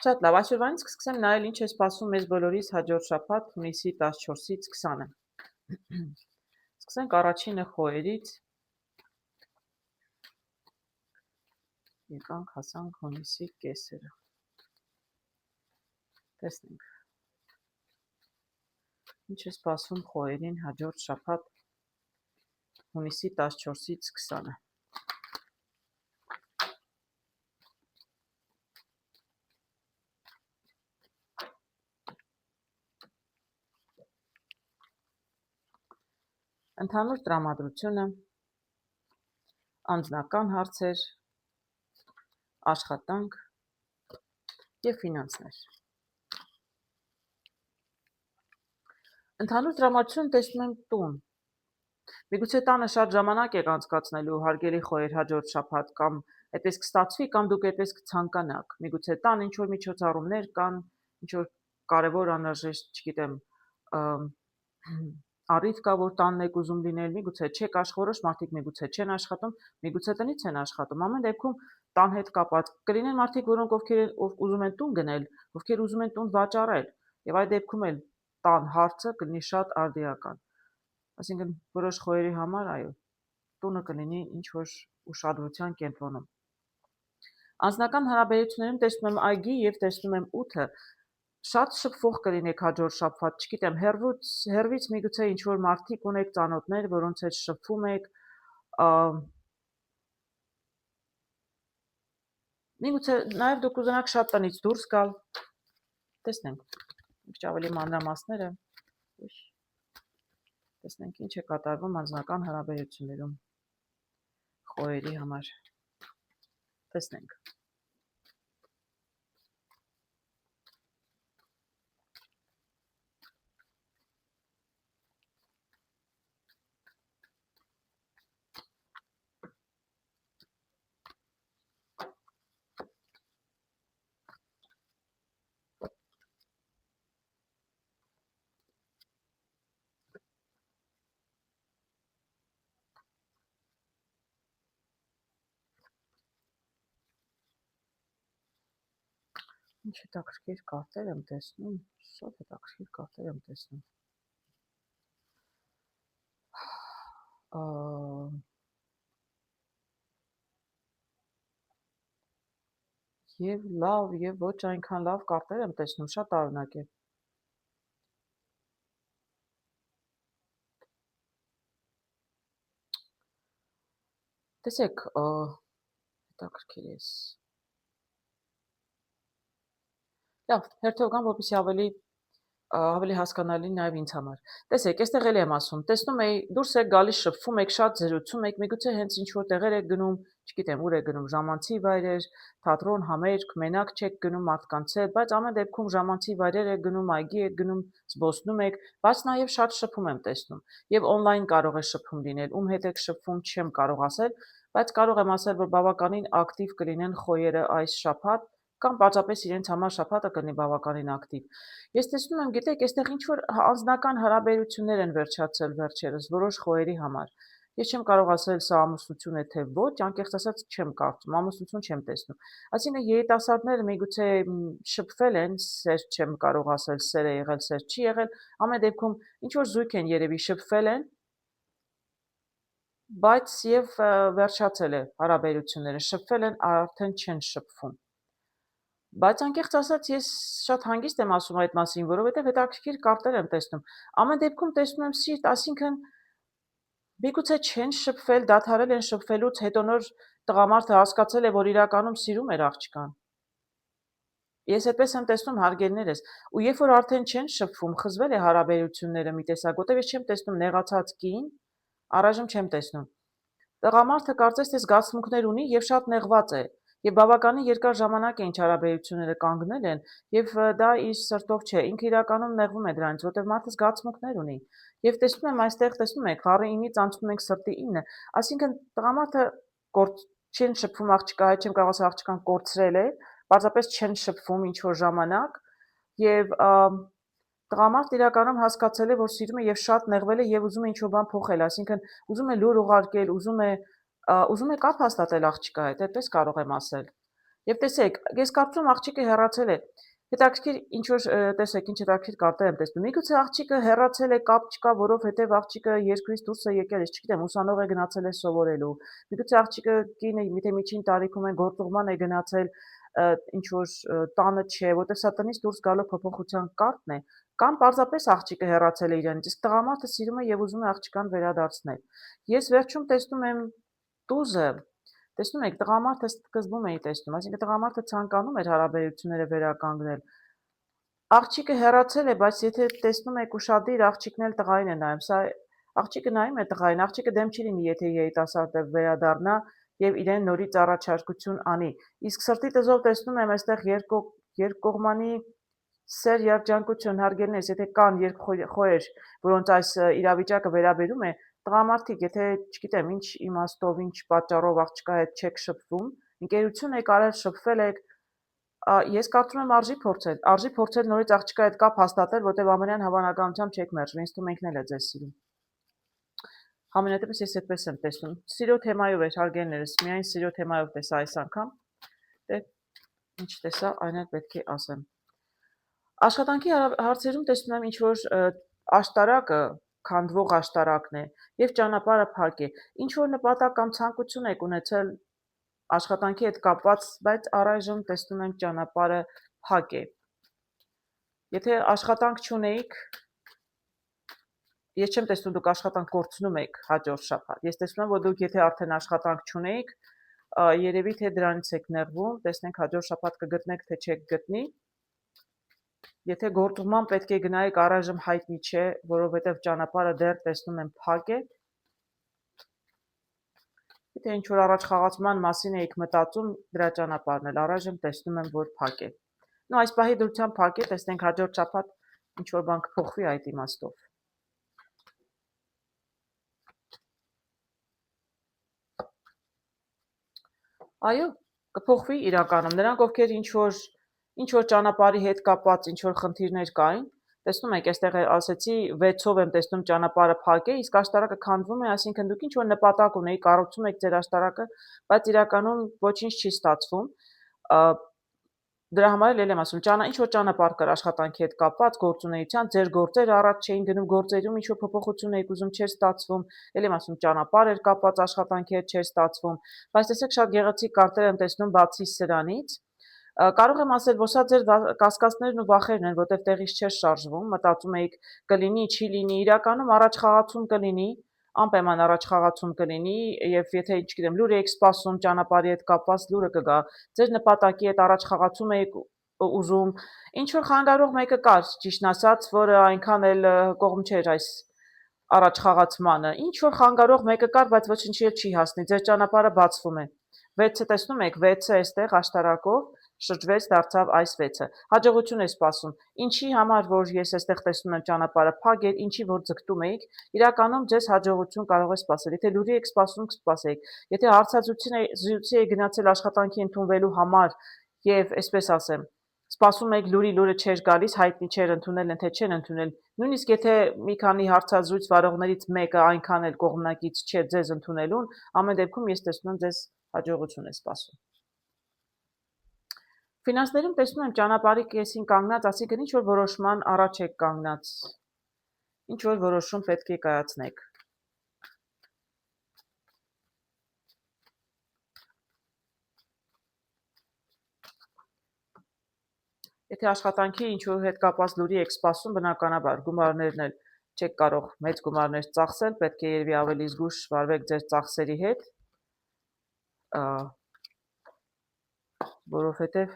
Շատ լավ, այսօրվանից կսկսեմ նայել ինչ է սպասում մեզ բոլորիս հաջորդ շաբաթ հունիսի 14-ից 20-ը։ Սկսենք առաջինը խոհերից։ Եկանք հասանք հունիսի կեսերը։ Տեսնենք։ Ինչ է սպասում խոհերին հաջորդ շաբաթ հունիսի 14-ից 20-ը։ Ընդհանուր տրամադրությունը, անձնական հարցեր, աշխատանք և ֆինանսներ։ Ընդհանուր տրամադրություն տեսնում եմ տուն։ Միգուցե տանը շատ ժամանակ եք անցկացնելու հարգելի խոհեր հաջորդ շաբաթ, կամ այդպես կստացվի, կամ դուք այդպես կցանկանաք։ Միգուցե տան ինչ-որ միջոցառումներ կան, ինչ-որ կարևոր անհրաժեշտ, չգիտեմ, առիթ կա, որ տանն եք ուզում լինել, միգուցե չեք որոշ մարդիկ միգուցե չեն աշխատում, միգուցե տնից են աշխատում, ամեն դեպքում տան հետ կապած կլինեն մարդիկ, որոնք ովքեր ուզում են տուն գնել, ովքեր ուզում են տուն վաճառել, եւ այդ դեպքում էլ տան հարցը կլինի շատ արդիական։ Այսինքն որոշ խոհերի համար, այո, տունը կլինի ինչ-որ ուշադրության կենտրոնում։ Անձնական հարաբերություններում տեսնում եմ այգի եւ տեսնում եմ ութը, շատ շփվող կլինեք հաջորդ շաբաթ, չգիտեմ, հեռվից միգուցե ինչ-որ մարդիկ ունեք ծանոթներ, որոնց հետ շփվում եք, միգուցե նաև դուք ուզենաք շատ տնից դուրս գալ, տեսնենք, մի քիչ ավելի մանրամասները, տեսնենք ինչ է կատարվում անձնական հարաբերություններում խոհերի համար, տեսնենք։ Ինչ հետաքրքիր կարտեր եմ տեսնում, շատ հետաքրքիր կարտեր եմ տեսնում։ Եվ լավ, եւ ոչ այնքան լավ կարտեր եմ տեսնում, շատ տարօրինակ է։ Տեսեք, հետաքրքիր է։ Լավ, հերթով գամ, որպեսզի ավելի հասկանալի նաև ինձ համար։ Տեսեք, այստեղ էլ եմ ասում, տեսնում էի, դուրս եք գալիս, շփվում եք, շատ զրուցում եք, միգուցե հենց ինչ-որ տեղեր եք գնում, չգիտեմ, ուր եք գնում, ժամանցի վայրեր, թատրոն, համերգ, մենակ չեք գնում մարդկանց հետ, բայց ամեն դեպքում ժամանցի վայրեր եք գնում, այգի եք գնում, զբոսնում եք, բայց նաև շատ շփում եմ տեսնում։ Եվ օնլայն կարող է շփում լինել, ում հետ եք շփվում, չեմ կարող ասել, բայց կարող եմ ասել, որ բավականին ակտիվ կլինեն խոյերը այս շաբաթ, կամ պարզապես իրենց համար շաբաթը կլինի բավականին ակտիվ։ Ես տեսնում եմ, գիտեք, այստեղ ինչ-որ անձնական հարաբերություններ են վերջացել վերջերս որոշ խոհերի համար։ Ես չեմ կարող ասել սա ամուսնություն է թե ոչ, անկեղծ ասած չեմ կարծում, ամուսնություն չեմ տեսնում։ Այսինքն երիտասարդները միգուցե շփվել են, սեր չեմ կարող ասել, սեր է եղել, սեր չի եղել, ամեն դեպքում ինչ-որ զույգ են երևի շփվել են, բայց եւ վերջացել է հարաբերությունները, շփվել են, արդեն չեն շփվում։ Բայց անկեղծ ասած ես շատ հանգիստ եմ ասում այդ մասին, որովհետև հետաքրքիր կարտեր եմ տեսնում։ Ամեն դեպքում տեսնում եմ սիրտ, այսինքն միգուցե չեն շփվել, դադարել են շփվելուց հետո նոր տղամարդը հասկացել է, որ իրականում սիրում էր աղջկան։ Ես այդպես եմ տեսնում հարգելներս, ու երբ որ արդեն չեն շփվում, խզվել է հարաբերությունները մի տեսակ, որտեղ ես չեմ տեսնում նեղացած կին, առայժմ չեմ տեսնում։ Տղամարդը կարծես թե զգացմունքներ ունի եւ շատ նեղված է։ Եվ բավականին երկար ժամանակ է ինչ հարաբերությունները կանգնել են, եւ դա իր սրտով չէ, ինքը իրականում նեղվում է դրանից, որտեղ մարդը զգացմունքներ ունի։ Եվ տեսնում եմ այստեղ, տեսնում եք, խառի 9-ից անցնում ենք սրտի 9, այսինքն տղամարդը չեն շփվում աղջկա հետ, չեմ կարող ասել աղջկան կորցրել է, պարզապես չեն շփվում ինչ որ ժամանակ, եւ տղամարդը իրականում հասկացել է, որ սիրում է եւ շատ նեղվել է եւ ուզում է ինչ-որ բան փոխել, այսինքն ուզում է լուր ուղարկել, ուզում է կապ հաստատել աղջկա հետ, այդպես կարող եմ ասել։ Եվ տեսեք, ես կարծում աղջիկը հեռացել է։ Հետաքրքիր ինչ որ տեսեք, ինչ հետաքրքիր կարտեր եմ տեսնում։ Միգուցե աղջիկը հեռացել է, կապ չկա, որովհետև աղջիկը երկրից դուրս է եկել, ես չգիտեմ, ուսանող է գնացել է սովորելու։ Միգուցե աղջիկը կին է, միթե միջին տարիքում է գործուղման է գնացել, ինչ որ տանը չէ, որտեղ սա տնից դուրս գալու փոփոխության կարտն է, կամ պարզապես աղջիկը հեռացել է իրենից, իսկ տղամարդը սիրում է եւ ուզում է աղջկան վերադարձնել։ Ես վերջում տեսնում եմ տուզը, տեսնում եք, տղամարդը սկզբում էի տեսնում, այսինքն տղամարդը ցանկանում էր հարաբերությունները վերականգնել։ Աղջիկը հեռացել է, բայց եթե տեսնում եք ուշադիր, աղջիկն էլ տղային է նայում, սա աղջիկը նայում է տղային, աղջիկը դեմ չի լինի, եթե երիտասարդը վերադառնա եւ իրեն նորից առաջարկություն անի։ Իսկ սրտի տզով տեսնում եմ այստեղ երկկողմանի սեր երջանկություն հարգելնես, եթե կան երկխոհեր, որոնց այս իրավիճակը վերաբերում է, տղամարդիկ, եթե չգիտեմ ինչ իմաստով, ինչ պատճառով աղջկա հետ չեք շփվում, ընկերություն եք արել, շփվել եք, ես կարծում եմ արժի փորձել նորից աղջկա հետ կապ հաստատել, որտեղ ամենայն հավանականությամբ չեք մերժվի, ինձ թվում ինքն էլ է ձեզ սիրում։ Համենայնդեպս ես այդպես եմ տեսնում։ Սիրո թեմայով էր հարգելներս, միայն սիրո թեմայով տեսա այս անգամ։ Դե ինչ տեսա, այն էլ պետք է ասեմ։ Աշխատանքի հարցերում տեսնում եմ ինչ որ աշտարակը, քանդվող աշտարակն է եւ ճանապարհը փակ է։ Ինչ որ նպատակ կամ ցանկություն եք ունեցել աշխատանքի հետ կապված, բայց առայժմ տեսնում եմ ճանապարհը փակ է։ Եթե աշխատանք չունեիք, ես չեմ տեսնում դուք աշխատանք կորցնում եք հաջորդ շաբաթ։ Ես տեսնում եմ, որ դուք եթե արդեն աշխատանք չունեիք, երևի թե դրանից եք նեղվում, տեսնենք հաջորդ շաբաթ կգտնեք թե չեք գտնի։ Եթե գործուղման պետք է գնայիք, առայժմ հայտնի չէ, որովհետև ճանապարհը դեռ տեսնում եմ փակ է։ Եթե ինչ որ առաջխաղացման մասին էիք մտածում, դրա ճանապարհն էլ առայժմ տեսնում եմ, որ փակ է։ Նո, այս պահի դրությամբ փակ է, տեսնենք հաջորդ շաբաթ ինչ որ բան կփոխվի այդ իմաստով։ Այո, կփոխվի իրականում։ Նրանք, ովքեր ինչ որ ճանապարհի հետ կապված ինչ որ խնդիրներ կային, տեսնում եք, այստեղ ասեցի 6-ով եմ տեսնում ճանապարհը փակ է, իսկ աշտարակը քանդվում է, այսինքն դուք ինչ որ նպատակ ունեիք, կառուցում եք ձեր աշտարակը, բայց իրականում ոչինչ չի ստացվում։ Դրա համար էլ եմ ասում, ինչ որ ճանապարհ կար աշխատանքի հետ կապված, գործունեության, ձեր գործերը առաջ չէին գնում, գործերում ինչ որ փոփոխություն եք ուզում, չէր ստացվում, էլ եմ ասում, ճանապարհ էր կապված աշխատանքի հետ, չէր ստացվում, բայց տեսեք շատ գեղեցիկ կարտեր եմ տեսնում բացի սրանից։ Կարող եմ ասել, որ սա ձեր կասկածներն ու վախերն են, որտեղ տեղից չէր շարժվում, մտածում էիք կլինի, չի լինի, իրականում առաջխաղացում կլինի, անպայման առաջխաղացում կլինի եւ եթե չգիտեմ լուր եք սպասում ճանապարհի հետ կապված լուրը կգա, ձեր նպատակի հետ առաջխաղացում եք ուզում, ինչ որ խանգարող մեկը կար, ճիշտն ասած, որը այնքան էլ կողմ չէր այս առաջխաղացմանը, ինչ որ խանգարող մեկը կար, բայց ոչինչի էլ չի հասնի, ձեր ճանապարհը բացվում է։ 6-ը տեսնում եք, 6-ը այստեղ աշտարակով շրջվեց, դարձավ այս 6-ը։ Հաջողություն է սպասում։ Ինչի համար, որ ես այստեղ տեսնում եմ ճանապարհը փակ է, ինչի որ ձգտում էիք, իրականում ձեզ հաջողություն կարող է սպասել։ Եթե լուրի եք սպասում, կսպասեք։ Եթե հարցազրույցի եք գնացել աշխատանքի ընդունվելու համար եւ, այսպես ասեմ, սպասում եք լուրը չէր գալիս, հայտնի չէր ընդունել են թե չեն ընդունել։ Նույնիսկ եթե մի քանի հարցազրույց վարողներից մեկը այնքան էլ կողմնակից չէ ձեզ ընդունելուն, ամեն դեպքում ես տեսնում եմ ձեզ հաջողություն է սպասում։ Ֆինանսներում տեսնում եմ ճանապարհի կեսին կանգնած, այսինքն ինչ որ որոշման առաջ եք կանգնած, ինչ որ որոշում պետք է կայացնեք։ Եթե աշխատանքի ինչ որ հետ կապված լուրի եք սպասում, բնականաբար գումարներն էլ չեք կարող մեծ գումարներ ծախսել, պետք է երևի ավելի զգույշ վարվեք ձեր ծախսերի հետ, որովհետև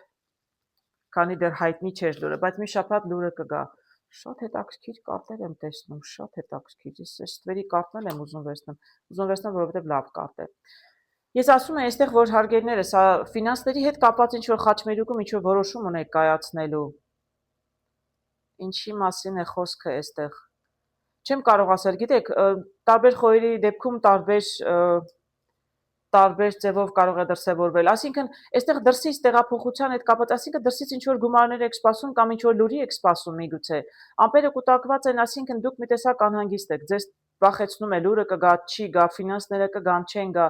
քանի դեռ հայտնի չէր լուրը, բայց մի շաբաթ լուրը կգա։ Շատ հետաքրքիր կարտեր եմ տեսնում, շատ հետաքրքիր։ Ես այս ստվերի կարտն եմ ուզում վերցնեմ, որովհետև լավ կարտ է։ Ես ասում եմ այստեղ, որ հարգելներս, ֆինանսների հետ կապված ինչ որ խաչմերուկում ինչ որ որոշում ունեք կայացնելու։ Ինչի մասին է խոսքը այստեղ։ Չեմ կարող ասել, գիտեք, տարբեր խոհերի դեպքում տարբեր ձևով կարող է դրսևորվել։ Այսինքն, այստեղ դրսից տեղափոխության հետ կապված, այսինքն դրսից ինչ որ գումարներ եք սպասում կամ ինչ որ լուրի եք սպասում միգուցե։ Ամպերը կուտակված են, այսինքն դուք մի տեսակ անհանգիստ եք, ձեզ վախեցնում է լուրը կգա, չի գա, ֆինանսները կգան, չեն գա։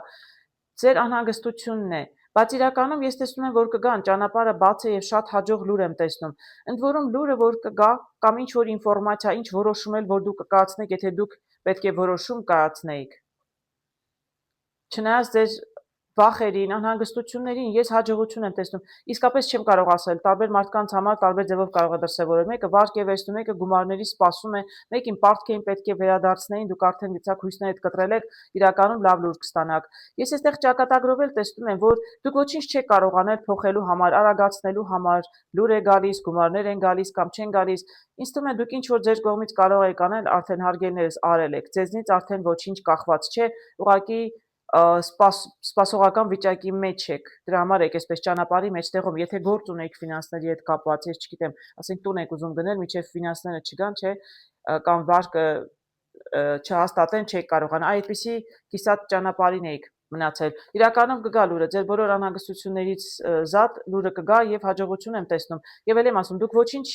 Ձեր անհանգստությունն է, Բայց իրականում ես տեսնում եմ, որ կգան, ճանապարհը բաց է եւ շատ հաջող լուր եմ տեսնում։ Ընդ որում լուրը որ կգա կամ ինչ որ ինֆորմացիա, ինչ որոշում էլ որ դուք կկայացնեք, եթե դուք պետք է որոշում կայացնեիք։ Չնայած ձեր վախերին, անհանգստություններին ես հաջողություն եմ տեսնում։ Իսկապես չեմ կարող ասել, տարբեր մարդկանց համար տարբեր ձևով կարող է դրսևորել։ Մեկը վարկ է վերցնում, մեկը գումարների սպասում է, մեկին պարտքին պետք է վերադարձնեին, դուք արդեն գցակ հույսներդ կտրել եք, իրականում լավ լուր կստանաք։ Ես այստեղ ճակատագրով էլ տեսնում եմ, որ դուք ոչինչ չեք կարող անել փոխելու համար, արագացնելու համար, լուր է գալիս, գումարներ են գալիս կամ չեն գալիս։ Ինձ թվում է դուք ինչ որ ձեր կողմից կարող եք անել, արդեն հարգելներս արել եք։ Ձեզնից արդեն ոչինչ կախված չէ, ուղղակի սպասողական վիճակի մեջ եք, դրա համար եք այսպես ճանապարհի մեջտեղում, եթե գործ ունեք ֆինանսների հետ կապված, ես չգիտեմ, ասենք տուն եք ուզում գնել, մինչև ֆինանսները չգան, չէ, կամ վարկը չհաստատեն, չեք կարողանա, այդպիսի կիսատ ճանապարհին եք մնացել։ Իրականում կգա լուրը, ձեր բոլոր անհանգստություններից զատ լուրը կգա եւ հաջողություն եմ տեսնում։ Եվ ել եմ ասում, դուք ոչինչ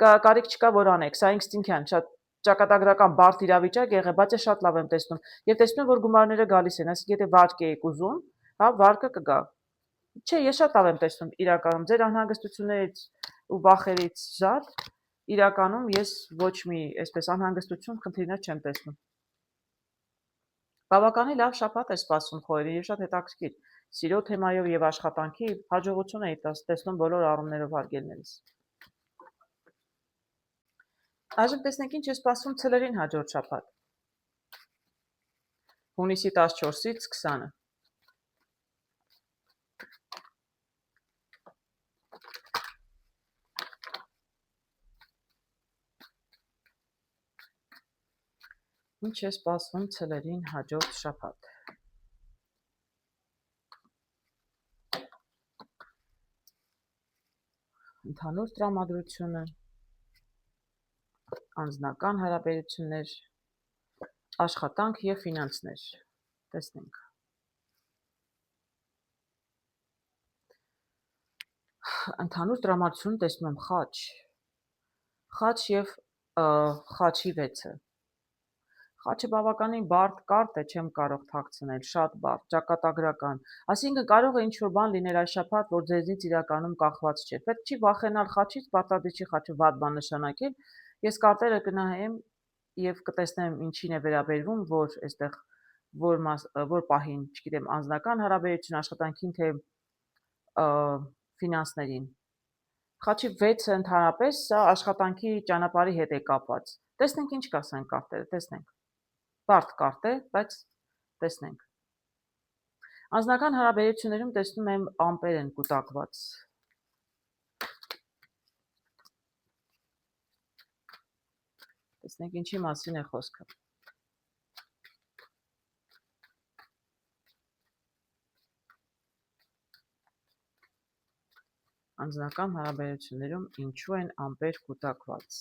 կարիք չկա որ անեք, սա ինստինքտյան, շատ ճակատագրական բարդ իրավիճակ եղե, բայց ես շատ լավ եմ տեսնում։ Եվ տեսնում եմ, որ գումարները գալիս են, այսինքն եթե վարկ եք ուզում, հա, վարկը կգա։ Չէ, ես շատ լավ եմ տեսնում իրականում, ձեր անհանգստություններից ու վախերից զատ, իրականում ես ոչ մի այսպես անհանգստություն, խնդիրներ չեմ տեսնում։ Բավականին լավ շաբաթ է սպասում խորին եւ շատ հետաքրքիր։ Սիրո թեմայով եւ աշխատանքի հաջողություն էի տեսնում բոլոր առումներով հարգելներիս։ Այժմ տեսնենք ինչ է սպասվում ցլերին հաջորդ շաբաթ։ Հունիսի 14-ից 20-ը։ Ինչ է սպասվում ցլերին հաջորդ շաբաթ։ Ընդհանուր տրամադրությունը, անձնական հարաբերություններ, աշխատանք եւ ֆինանսներ։ Տեսնենք։ Ընդհանուր տրամադրություն տեսնում եմ խաչ։ Խաչ եւ խաչի 6-ը։ Խաչը բավականին բարդ կարտ է, չեմ կարող թաքցնել, շատ բարդ, ճակատագրական։ Այսինքն կարող է ինչ-որ բան լինել այս շաբաթ, որ ձեզնից իրականում կախված չէ։ Պետք չի վախենալ խաչից, պարտադիր չի խաչը վատ բան նշանակել։ Ես կարտերը կնայեմ եւ կտեսնեմ ինչին է վերաբերվում, որ այստեղ որ պահին, չգիտեմ, անձնական հարաբերություն, աշխատանքին թե ֆինանսներին։ Խաչի 6-ը ընդհանրապես սա աշխատանքի ճանապարհի հետ է կապված։ Տեսնենք ինչ կասեն կարտերը, տեսնենք։ Բարդ կարտ է, բայց տեսնենք։ Անձնական հարաբերություններում տեսնում եմ ամպեր են կուտակված։ Տեսնենք ինչի մասին է խոսքը։ Անձնական հարաբերություններում ինչու են ամպեր կուտակված։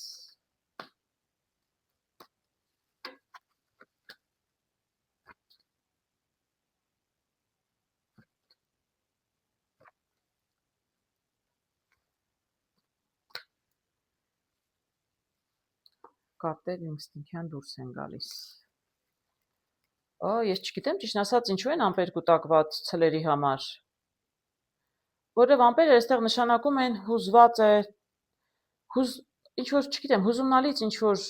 Կարտերն ինստինքտյան դուրս են գալիս։ Ես չգիտեմ, ճիշտ ասած, ինչու են ամպեր կուտակված ցլերի համար։ Որովհետև ամպերը այստեղ նշանակում են հուզված է, ինչ որ, չգիտեմ, հուզումնալից ինչ որ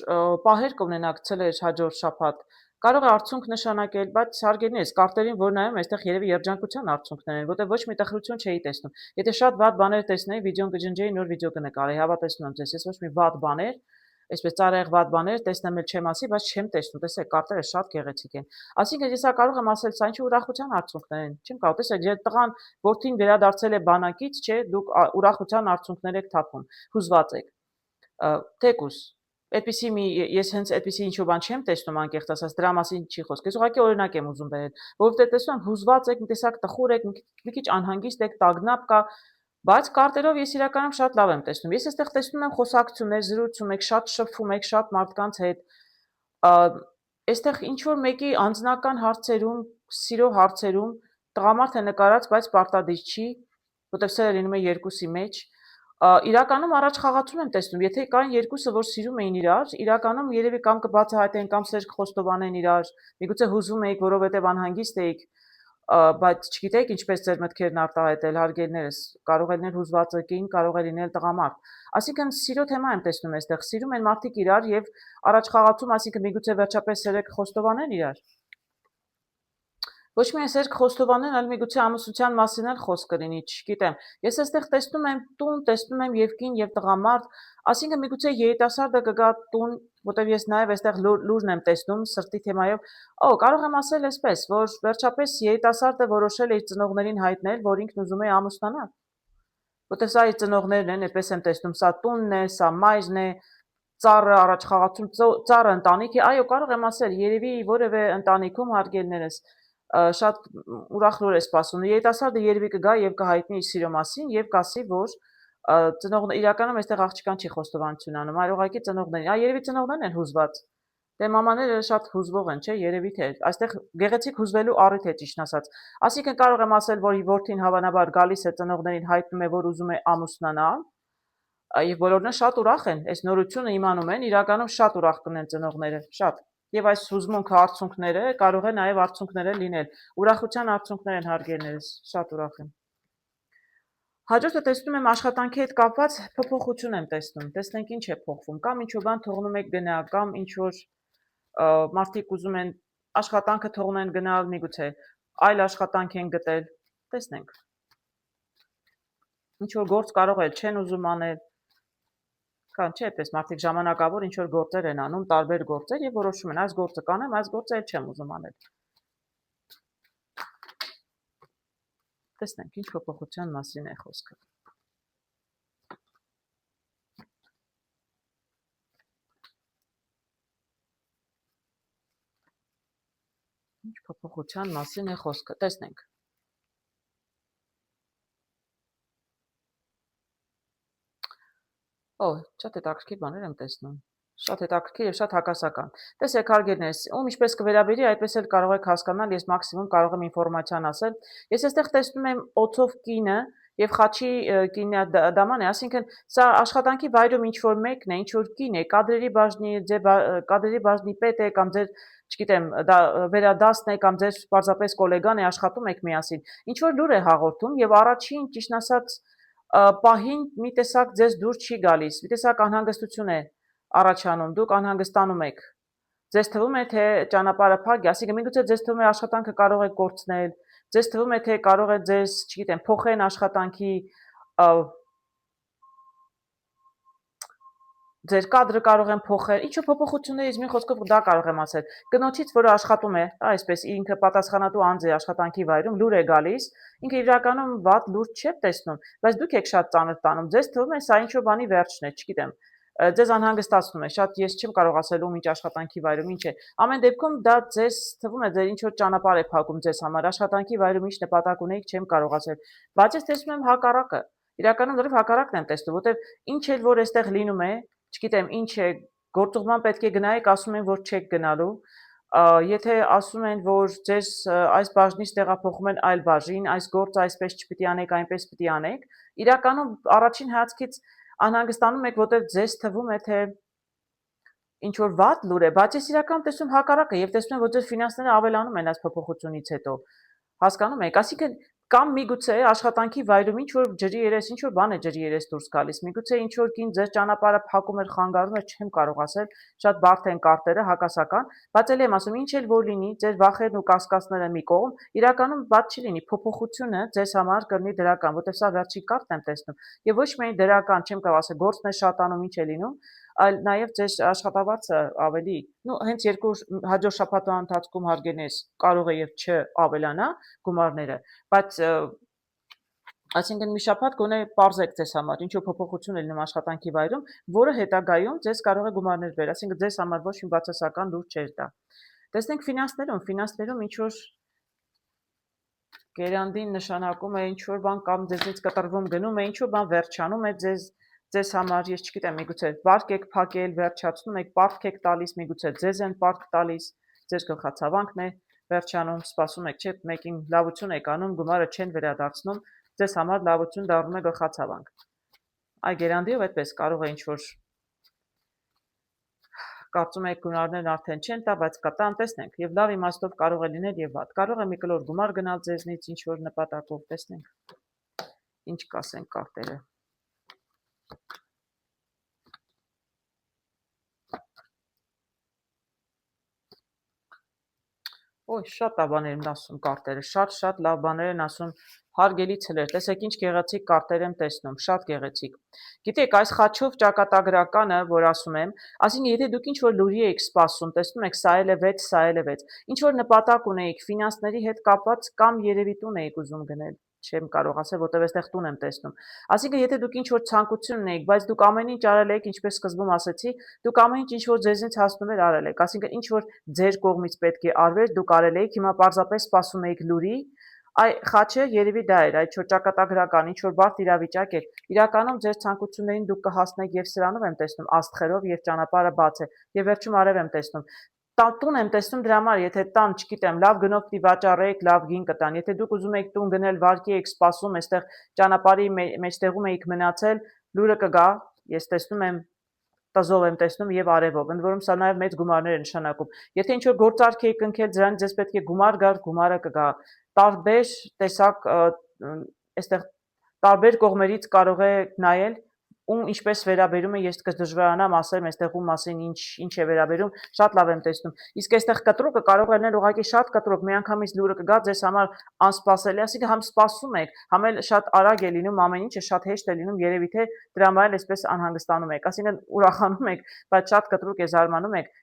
պահեր կունենաք ցլեր հաջորդ շաբաթ։ Կարող է արդյունք նշանակել, բայց հարգելիներս կարտերին որ նայում, այստեղ երևի երջանկության արդյունքներ են, որտեղ ոչ մի տխրություն չէի տեսնում։ Եթե շատ վատ բաներ տեսնեի, վիդեոն կջնջեի, նոր վիդեո կնկարեի, հավատացնում եմ ձեզ, ես ոչ մի վատ բաներ, այսպես ծառայեղ վատ բաներ տեսնեմ էլ չեմ ասի, բայց չեմ տեսնում, տեսեք, կարտերը շատ գեղեցիկ են։ Այսինքն ես կարող եմ ասել, սա ինչ ուրախության արդյունքներ են։ Չեմ կարող, տեսեք, եթե տղան որդին վերադարձել է բանակից, չէ, դուք ուրախության արդյունքներ եք թափում, հուզված եք։ Թեկուս այդպիսի ես հենց այդպիսի ինչ-որ բան չեմ տեսնում անկեղծ ասած, դրա մասին չի խոսք։ Ես ուղղակի օրինակ եմ ուզում բերել, որովհետեւ տեսնում եմ հուզված եք, մի տեսակ տխուր եք, մի քիչ անհանգիստ եք, տագնապ կա, բայց կարտերով ես իրականում շատ լավ եմ տեսնում։ Ես այստեղ տեսնում եմ խոսակցություններ, զրուցում եք, շատ շփվում եք, շատ մարդկանց հետ։ Այստեղ ինչ որ մեկի անձնական հարցերում, սիրո հարցերում տղամարդ է նկարած, բայց պարտադիր չի, որտեղ սերը լինում է երկուսի մեջ։ Իրականում առաջ խաղացում եմ տեսնում, եթե կային երկուսը, որ սիրում էին իրար, իրականում երևի կամ կբացահայտեն, կամ սեր կխոստովանեն իրար, միգուցե հուզում էիք, որովհետև անհանգիստ էիք, բայց չգիտեք ինչպես ձեր մտքերն արտահայտել, հարգելիներս, կարող է լինել հուզվածը կին, կարող է լինել տղամարդ։ Այսինքն սիրո թեմա եմ տեսնում այստեղ, սիրում են մարդիկ իրար եւ առաջ խաղացում, այսինքն միգուցե վերջապես սերեք խոստովանեն իրար։ Ոչ միայն սերկ խոստովանեն, այլ միգուցե ամուսնության մասին էլ խոսք կլինի, չգիտեմ։ Ես այստեղ տեսնում եմ տուն, տեսնում եմ եւ կին եւ տղամարդ, այսինքն միգուցե երիտասարդը կգա տուն, որտեվ ես նաեւ այստեղ լուրն եմ տեսնում սրտի թեմայով։ Կարող եմ ասել այսպես, որ վերջապես երիտասարդը որոշել է իր ծնողներին հայտնել, որ ինքն ուզում է ամուսնանալ։ Որտեվ սա իր ծնողներն են, այդպես եմ տեսնում, սա տունն է, սա մայրն է, ծառը առաջ խաղացում, ծառը ընտանիք է, այո, կարող եմ ասել, երևի որևէ ընտանիքում հարգելներս շատ ուրախ լուր է սպասում։ Երիտասարդը երևի կգա եւ կհայտնի իր սիրո մասին եւ կասի, որ ծնողները իրականում այստեղ աղջկան չի խոստովանություն անում, այլ ուղղակի ծնողներին։ Երևի ծնողներն են հուզված։ Դե մամաները շատ հուզվող են, չէ, երևի թե այստեղ գեղեցիկ հուզվելու առիթ է ճիշտն ասած։ Այսինքն կարող եմ ասել, որ որդին հավանաբար գալիս է ծնողներին հայտնում է, որ ուզում է ամուսնանալ, եւ բոլորն շատ ուրախ են, այս նորությունը իմանում են, իրականում շատ ուրախ կնեն ծնողները, շատ։ Եվ այս հուզմունքը արդյունքները կարող է նաև արդյունքները լինել։ Ուրախության արդյունքներ են հարգելներս, շատ ուրախ եմ։ Հաջորդը տեսնում եմ աշխատանքի հետ կապված փոփոխություն եմ տեսնում։ Տեսնենք ինչ է փոխվում, կամ ինչ-որ բան թողնում եք գնա, կամ ինչ-որ մարդիկ ուզում են աշխատանքը թողում են գնալ, միգուցե այլ աշխատանք են գտել։ Տեսնենք։ Ինչ-որ գործ կարող է չեն ուզում անել։ Կան չէ, այդպես մարդիկ ժամանակավոր ինչ-որ գործեր են անում, տարբեր գործեր եւ որոշում են, այս գործը կանեմ, այս գործը էլ չեմ ուզում անել։ Տեսնենք ինչ փոփոխության մասին է խոսքը։ Ինչ փոփոխության մասին է խոսքը, տեսնենք։ Շատ հետաքրքիր բաներ եմ տեսնում։ Շատ հետաքրքիր եւ շատ հակասական։ Տեսեք հարգելներս, ում ինչպես կվերաբերի, այդպես էլ կարող եք հասկանալ, ես մաքսիմում կարող եմ ինֆորմացիան ասել։ Ես այստեղ տեսնում եմ օծով կինը եւ խաչի կինը դաման է, ասինքն սա աշխատանքի վայրում ինչ որ մեկն է, ինչ որ կին է, կադրերի բաժնի պետ է կամ ձեր, չգիտեմ, վերադասն է կամ ձեր պարզապես գոլեգան է, աշխատում եք միասին։ Ինչ որ լուր է հաղորդում եւ առաջին ճիշտ ասած պահին մի տեսակ ձեզ դուր չի գալիս, մի տեսակ անհանգստություն է առաջանում, դուք անհանգստանում եք։ Ձեզ թվում է, թե ճանապարհը փակ է, ասիկա միգուցե ձեզ թվում է աշխատանքը կարող է կորցնել, ձեզ թվում է, թե կարող է ձեզ, չգիտեմ, փոխեն աշխատանքի ձեր կադրը կարող են փոխել, ինչ-որ փոփոխություններից մի խոսքով դա կարող եմ ասել։ Կնոջից, որը աշխատում է, այսպես ինքը պատասխանատու անձ է աշխատանքի վայրում, լուր է գալիս, ինքը իրականում վատ լուր չէ տեսնում, բայց դուք եք շատ ծանր տանում, ձեզ թվում է սա ինչ-որ բանի վերջն է, չգիտեմ։ Ձեզ անհանգստացնում է, շատ ես չեմ կարող ասել ում ինչ աշխատանքի վայրում ինչ է։ Ամեն դեպքում դա ձեզ թվում է ձեր ինչ-որ ճանապարհ է փակում ձեզ համար, աշխատանքի վայրում ինչ նպատակ ունեիք, չեմ կարող ասել։ Բայց ես տեսնում եմ հակառակը։ Իրականում դեռ հակառակն եմ տեսնում, որտեվ ինչ էլ որ այստեղ լինում է, չգիտեմ ինչ է, գործուղման պետք է գնայիք, ասում են, որ չեք գնալու, եթե ասում են, որ ձեզ այս բաժնից տեղափոխում են այլ բաժին, այս գործը այսպես չպիտի անեք, այնպես պիտի անեք, իրականում առաջին հայացքից անհանգստանում եք, որտեղ ձեզ թվում է, թե ինչ որ վատ լուր է, բայց ես իրականում տեսնում հակառակը եւ տեսնում եմ, որ ձեր ֆինանսները ավելանում են այս փոփոխությունից հետո։ Հասկանում եք, այսինքն կամ միգուցե աշխատանքի վայրում ինչ որ ջրի երես, ինչ որ բան է ջրի երես դուրս գալիս, միգուցե ինչ որ կին ձեր ճանապարհը փակում էր, խանգարում էր, չեմ կարող ասել, շատ բարդ են կարտերը, հակասական, բայց ելի եմ ասում, ինչ էլ որ լինի, ձեր վախերն ու կասկածները մի կողմ, իրականում բաց չի լինի, փոփոխությունը ձեզ համար կլինի դրական, որտեղ սա վերջի կարտն եմ տեսնում, եւ ոչ միայն դրական, չեմ կարող ասել, գործն է շատանում, ինչ է լինում, այլ նաև ձեր աշխատավարձը ավելի, հենց երկու հաջորդ շաբաթվա ընթացքում հարգելիներս կարող է եւ չավելանա գումարները, բայց այսինքն մի շաբաթ գոնե պարզեք ձեզ համար, ինչ որ փոփոխություն է լինում աշխատանքի վայրում, որը հետագայում ձեզ կարող է գումարներ բերել, այսինքն ձեզ համար ոչ մի բացասական լուր չէր դա։ Տեսնենք ֆինանսներում ինչ որ գերանդին նշանակում է ինչ որ բան կամ ձեզնից կտրվում գնում է, ինչ որ բան վերջանում է ձեզ համար, ես չգիտեմ, միգուցե պարկ եք փակել, վերջացնում եք, պարտք եք տալիս, միգուցե ձեզ են պարտք տալիս, ձեր գլխացավանքն է վերջանում, սպասում եք, չէ, մեկին լավություն եք անում, գումարը չեն վերադարձնում, ձեզ համար լավություն դառնում է գլխացավանք։ Այ գերանդիով այդպես կարող է ինչ որ Կարծում եք գումարներն արդեն չեն տա, բայց կտան, տեսնենք։ Եվ լավ իմաստով կարող է լինել եւ վատ։ Կարող է մի կլոր գումար գնալ ձեզնից ինչ որ նպատակով, տեսնենք։ Ինչ կասեն կարտերը։ Ոյ, շատ լավ բաներ են ասում կարտերը, շատ լավ բաներ են ասում, հարգելի ցլեր, տեսեք ինչ գեղեցիկ կարտեր եմ տեսնում, շատ գեղեցիկ։ Գիտեք, այս խաչով ճակատագրականը, որ ասում եմ, ասին եթե դուք ինչ որ լուրի եք սպասում, տեսնում եք, սա էլ է 6, սա էլ է 6, ինչ որ նպատակ ունեիք ֆինանսների հետ կապված կամ երևի տուն էիք ուզում գնել, չեմ կարող ասել, որտեղ այստեղ տուն եմ տեսնում։ Այսինքն, եթե դուք ինչ որ ցանկություն ունեիք, բայց դուք ամեն ինչ արել եք, ինչպես սկզբում ասեցի, դուք ամեն ինչ որ ձեզնից հասնում էր արել եք, այսինքն ինչ որ ձեր կողմից պետք է արվեր, դուք արել եք, հիմա պարզապես սպասում եք լուրի, այ խաչը երևի դա էր, այդ ճակատագրական, ինչ որ բարդ իրավիճակ էր, իրականում ձեր ցանկություններին դուք կհասնեք եւ սրանով եմ տեսնում աստղերով եւ ճանապարհը բաց է եւ վերջում արև եմ տեսնում։ Տուն եմ տեսնում դրա համար, եթե տան, չգիտեմ, լավ գնով պիտի վաճառեք, լավ գին կտան, եթե դուք ուզում եք տուն գնել, վարկի եք սպասում, այստեղ ճանապարհի մեջտեղում եք մնացել, լուրը կգա, ես տեսնում եմ տզով եմ տեսնում եւ արևով, ընդ որում սա նաեւ մեծ գումարներ է նշանակում։ Եթե ինչ որ գործարք եք ընկել, դրանից ձեզ պետք է գումար գար, գումարը կգա։ Տարբեր տեսակ այստեղ տարբեր կողմերից կարող է նայել ում ինչպես վերաբերում է, ես կդժվարանամ ասեմ այստեղ ում մասին ինչ է վերաբերում, շատ լավ եմ տեսնում։ Իսկ այստեղ կտրուկը կարող է լինել ուղղակի շատ կտրուկ, միանգամից լուրը կգա ձեզ համար անսպասելի, ասիկա համ սպասում եք, համ էլ շատ արագ է լինում ամեն ինչը, շատ հեշտ է լինում, երևի թե դրա համար էլ այսպես անհանգստանում եք, ասիկա ուրախանում եք, բայց շատ կտրուկ է զարմանում եք։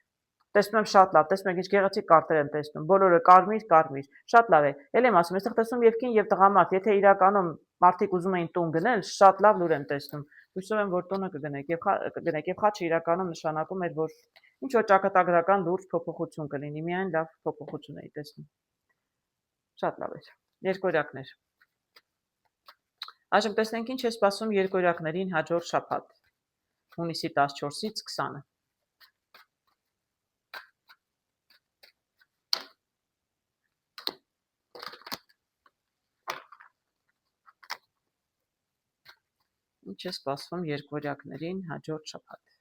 Տեսնում եմ շատ լավ, տեսնում եք ինչ գեղեցիկ կարտեր եմ տեսնում, բոլորը կարմիր, շատ լավ է։ Էլ եմ ասում, այստեղ տեսնում եւ կին եւ տղամարդ, եթե իրականում մարդիկ ուզում էին տուն գնել, շատ լավ լուր եմ տեսնում։ Հույսով եմ, որ տունը կգնեք եւ խաչը իրականում նշանակում էր, որ ինչ որ ճակատագրական լուրջ փոփոխություն կլինի, միայն լավ փոփոխություն էի տեսնում։ Շատ լավ էր։ Երկորյակներ։ Այժմ տեսնենք ինչ է սպասում երկորյակներին հաջորդ շաբաթ։ Հունիսի 14-ից 20-ը։ Ինչ է սպասվում երկորյակներին հաջորդ շաբաթ։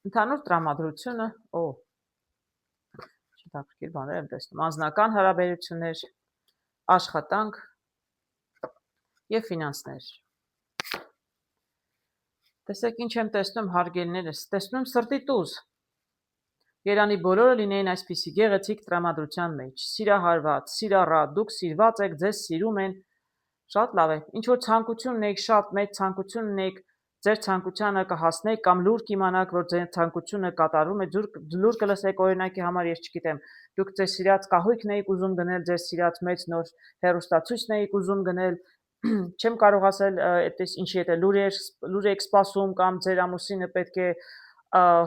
Ընդհանուր տրամադրությունը, հետաքրքիր բաներ եմ տեսնում, անձնական հարաբերություններ, աշխատանք եւ ֆինանսներ։ Տեսեք ինչ եմ տեսնում հարգելիներս, տեսնում սրտի տուզ։ Երանի բոլորը լինեին այսպիսի գեղեցիկ տրամադրության մեջ, սիրահարված, սիրառատ, դուք սիրված եք, ձեզ սիրում են, շատ լավ է, ինչ որ ցանկություն ունեիք, շատ մեծ ցանկություն ունեիք, ձեր ցանկությանը կհասնեք կամ լուր կիմանաք, որ ձեր ցանկությունը կատարվում է, լուր կլսեք օրինակի համար, ես չգիտեմ, դուք ձեր սիրած կահույքն էիք ուզում գնել, ձեր սիրած մեծ նոր հեռուստացույցն էիք ուզում գնել, չեմ կարող ասել, այդպես ինչի հետ է լուր եք սպասում կամ ձեր ամուսինը պետք է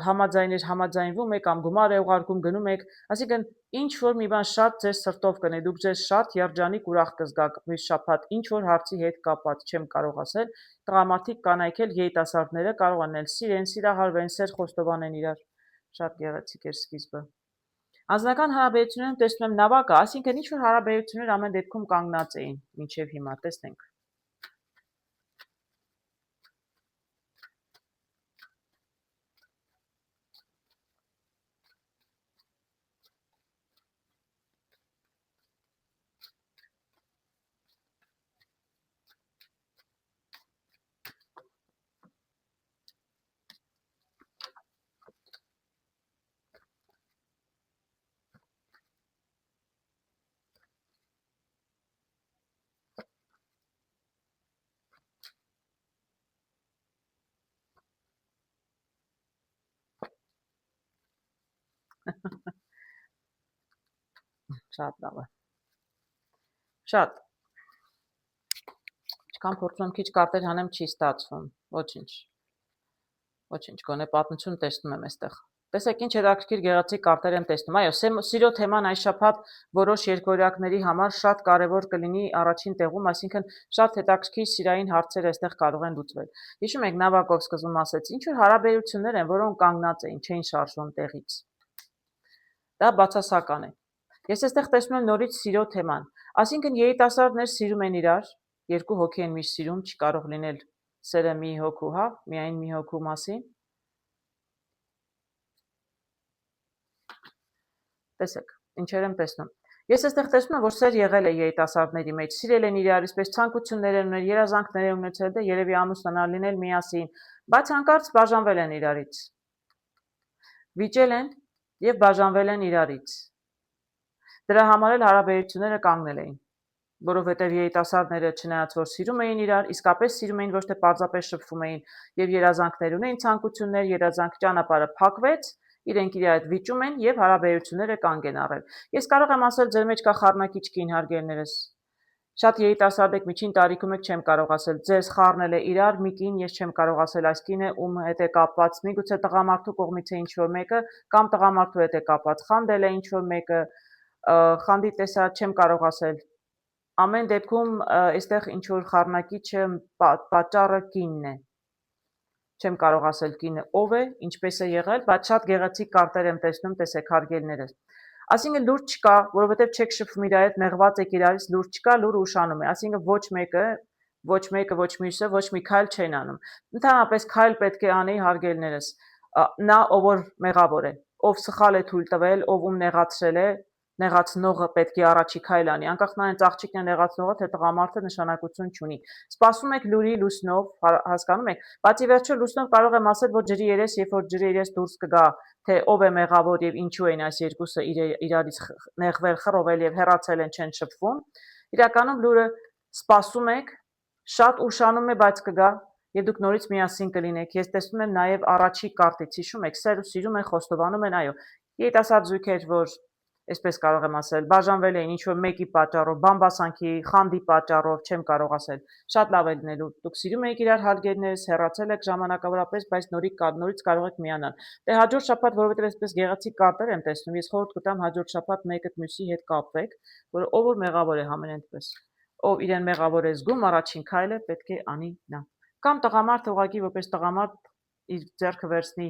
համաձայնվում եք կամ գումար է ուղարկում գնում եք, այսինքն ինչ որ մի բան շատ ձեր սրտով կնեք, դուք ձեզ շատ երջանիկ ուրախ կզգաք մյուս շաբաթ, ինչ որ հարցի հետ կապված, չեմ կարող ասել, տղամարդիկ կանայք էլ երիտասարդները կարող են սիրեն, սիրահարվեն, սեր խոստովանեն իրար, շատ գեղեցիկ էր սկիզբը։ Անձնական հարաբերություններում տեսնում եմ նավակը, այսինքն ինչ որ հարաբերություններ ամեն դեպքում կանգնած էին մինչև հիմա, տեսնենք։ Շատ լավ է։ Շատ։ Ինչքան փորձում եմ քիչ կարտեր հանեմ, չի ստացվում։ Ոչինչ, գոնե պատմություն տեսնում եմ այստեղ։ Տեսեք ինչ հետաքրքիր գեղեցիկ կարտեր եմ տեսնում։ Այո, սիրո թեման այս շաբաթ որոշ երկորյակների համար շատ կարևոր կլինի առաջին տեղում, այսինքն շատ հետաքրքիր սիրային հարցեր այստեղ կարող են լուծվել։ Հիշում եք նավակով սկզբում ասեցի, ինչ որ հարաբերություններ են, որոնք կանգնած էին, չէին շարժվում տեղից։ Դա բացասական է։ Ես այստեղ տեսնում եմ նորից սիրո թեման։ Այսինքն երիտասարդներ սիրում են իրար, երկու հոգի են միշտ սիրում, չի կարող լինել սերը մի հոգու, հա, միայն մի հոգու մասին։ Տեսեք, ինչեր եմ տեսնում։ Ես այստեղ տեսնում եմ, որ սեր եղել է երիտասարդների մեջ, սիրել են իրար, այսպես ցանկություններ են ունել, երազանքներ են ունեցել, դե երևի ամուսնանալ լինել միասին, բայց հանկարծ բաժանվել են իրարից։ Վիճել են եւ բաժանվել են իրարից։ Դրա համար էլ հարաբերությունները կանգնել էին, որովհետև երիտասարդները չնայած որ սիրում էին իրար, իսկապես սիրում էին, ոչ թե պարզապես շփվում էին եւ երազանքներ ունեին, ցանկություններ, երազանք ճանապարհը փակվեց, իրենք իրար հետ վիճում են եւ հարաբերությունները կանգ են առել։ Ես կարող եմ ասել, ձեր մեջ կա խառնակիչ կին, հարգելներս։ Շատ երիտասարդ եք, միջին տարիքում եք, չեմ կարող ասել, ձեզ խառնել է իրար մի կին, ես չեմ կարող ասել այս կինը ում հետ է կապված, միգուցե տղամարդու կողմից է ինչ-որ մեկը, կամ տղամարդու հետ է կապված, խանդել է ինչ-որ մեկը, խանդի տեսա, չեմ կարող ասել։ Ամեն դեպքում այստեղ ինչ-որ խառնակիչը պատճառը կինն է։ Չեմ կարող ասել կինը ով է, ինչպես է եղել, բայց շատ գեղեցիկ կարտեր եմ տեսնում, տեսեք հարգելներս։ Այսինքն լուր չկա, որովհետև չեք շփվում իրար հետ, նեղված եք իրարից, լուր չկա, լուրը ուշանում է։ Այսինքն ոչ մեկը, ոչ մյուսը, ոչ մի քայլ չեն անում։ Ընդհանրապես քայլ պետք է անի հարգելներս։ Նա ով որ մեղավոր է, ով սխալ է թույլ տվել, ով ում նեղացրել է, նեղացնողը պետք է առաջի քայլ անի, անկախ նրանից աղջիկն է նեղացնողը, թե տղամարդը նշանակություն չունի։ Սպասում եք լուրի լուսնով, հասկանում եք, բայց ի վերջո լուսնով կարող եմ ասել, որ ջրի երես, երբ որ ջրի երես դուրս կգա, թե ով է մեղավոր եւ ինչու են այս երկուսը իրարից նեղվել, խռովել եւ հեռացել են, չեն շփվում։ Իրականում լուրը սպասում եք, շատ ուշանում է, բայց կգա եւ դուք նորից միասին կլինեք։ Ես տեսնում եմ նաեւ առաջի կարտից, հիշում եք, սեր ու սիրում են, խոստովանում են, այո։ Երիտասարդ զույգեր, որ այսպես կարող եմ ասել, բաժանվել էին ինչ-որ մեկի պատճառով, բամբասանքի, խանդի պատճառով, չեմ կարող ասել, շատ լավ է լինելու, դուք սիրում եք իրար հարգելներս, հեռացել եք ժամանակավորապես, բայց նորից կարող եք միանալ։ Դե հաջորդ շաբաթ, որովհետև այսպես գեղեցիկ կարտեր եմ տեսնում, ես խորհուրդ կտամ հաջորդ շաբաթ մեկը մյուսի հետ կապվեք, որ ով որ մեղավոր է համենայնպես, ով իրեն մեղավոր է զգում, առաջին քայլը պետք է անի նա։ Կամ տղամարդ ուղղակի որպես տղամարդ իր ձեռքը վերցնի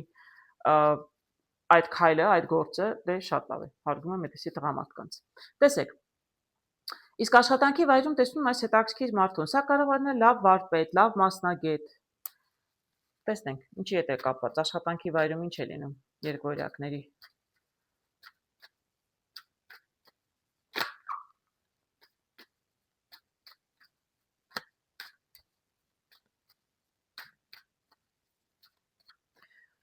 այդ քայլը, այդ գործը, դե շատ լավ է, հարգում եմ այդպիսի տղամարդկանց։ Տեսեք, իսկ աշխատանքի վայրում տեսնում այս հետաքրքիր մարդուն, սա կարող է լինել լավ վարպետ, լավ մասնագետ։ Տեսնենք, ինչի հետ է կապված, աշխատանքի վայրում ինչ է լինում երկվորյակների։